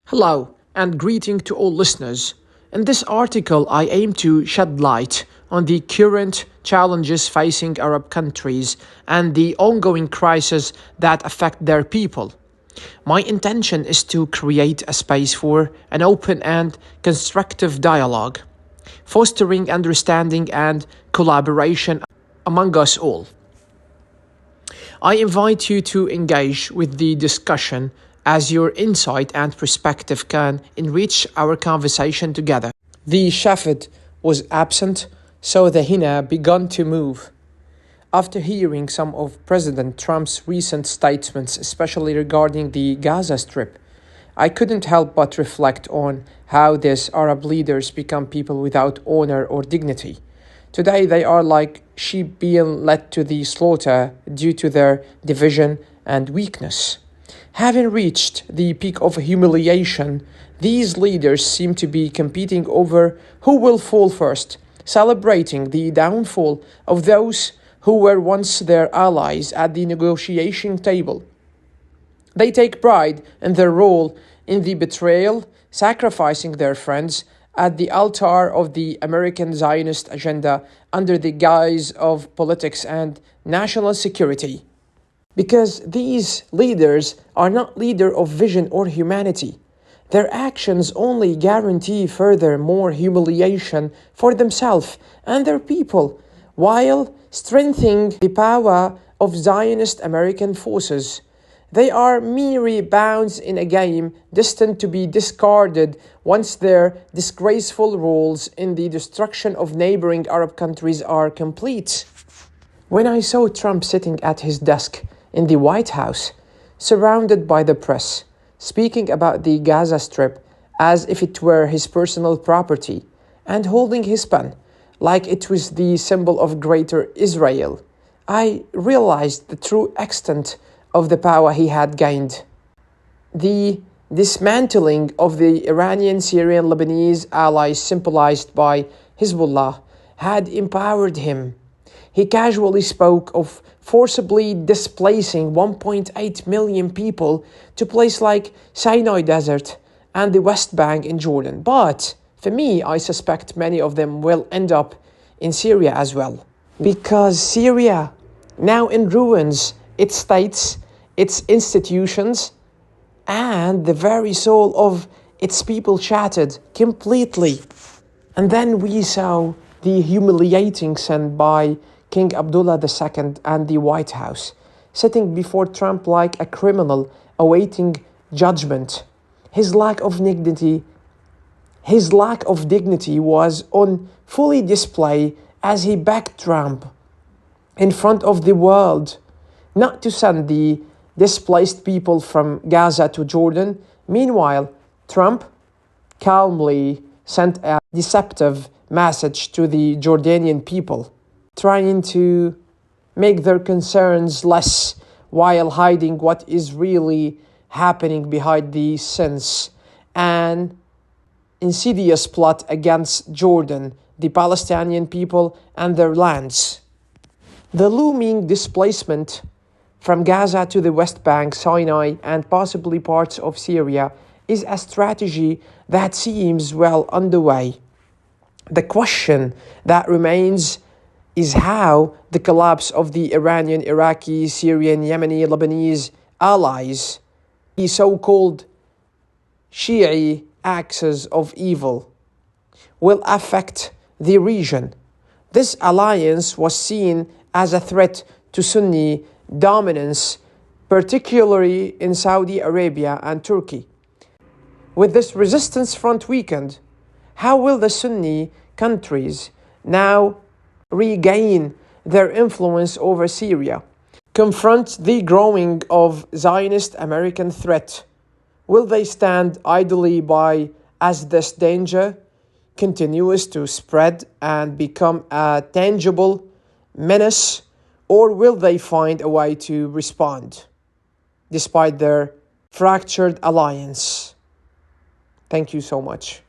Hello, and greeting to all listeners. In this article, I aim to shed light on the current challenges facing Arab countries and the ongoing crises that affect their people. My intention is to create a space for an open and constructive dialogue, fostering understanding and collaboration among us all. I invite you to engage with the discussion as your insight and perspective can enrich our conversation together. The Shafid was absent, so the Hina began to move. After hearing some of President Trump's recent statements, especially regarding the Gaza Strip, I couldn't help but reflect on how these Arab leaders become people without honor or dignity. Today, they are like sheep being led to the slaughter due to their division and weakness. Having reached the peak of humiliation, these leaders seem to be competing over who will fall first, celebrating the downfall of those who were once their allies at the negotiation table. They take pride in their role in the betrayal, sacrificing their friends at the altar of the American Zionist agenda under the guise of politics and national security. Because these leaders are not leaders of vision or humanity. Their actions only guarantee further more humiliation for themselves and their people, while strengthening the power of Zionist American forces. They are mere pawns in a game destined to be discarded once their disgraceful roles in the destruction of neighboring Arab countries are complete. When I saw Trump sitting at his desk in the White House, surrounded by the press, speaking about the Gaza Strip as if it were his personal property, and holding his pen like it was the symbol of Greater Israel, I realized the true extent of the power he had gained. The dismantling of the Iranian, Syrian, Lebanese allies symbolized by Hezbollah had empowered him. He casually spoke of forcibly displacing 1.8 million people to places like Sinai Desert and the West Bank in Jordan. But for me, I suspect many of them will end up in Syria as well. Because Syria, now in ruins, its states, its institutions, and the very soul of its people shattered completely. And then we saw the humiliating scene by King Abdullah II and the White House, sitting before Trump like a criminal awaiting judgment. His lack of dignity was on fully display as he begged Trump in front of the world not to send the displaced people from Gaza to Jordan. Meanwhile, Trump calmly sent a deceptive message to the Jordanian people, trying to make their concerns less while hiding what is really happening behind the scenes, an insidious plot against Jordan, the Palestinian people, and their lands. The looming displacement from Gaza to the West Bank, Sinai, and possibly parts of Syria is a strategy that seems well underway. The question that remains is how the collapse of the Iranian, Iraqi, Syrian, Yemeni, Lebanese allies, the so-called Shi'i axis of evil, will affect the region. This alliance was seen as a threat to Sunni dominance, particularly in Saudi Arabia and Turkey. With this resistance front weakened, how will the Sunni countries now regain their influence over Syria, confront the growing of Zionist American threat? Will they stand idly by as this danger continues to spread and become a tangible menace, or will they find a way to respond despite their fractured alliance? Thank you so much.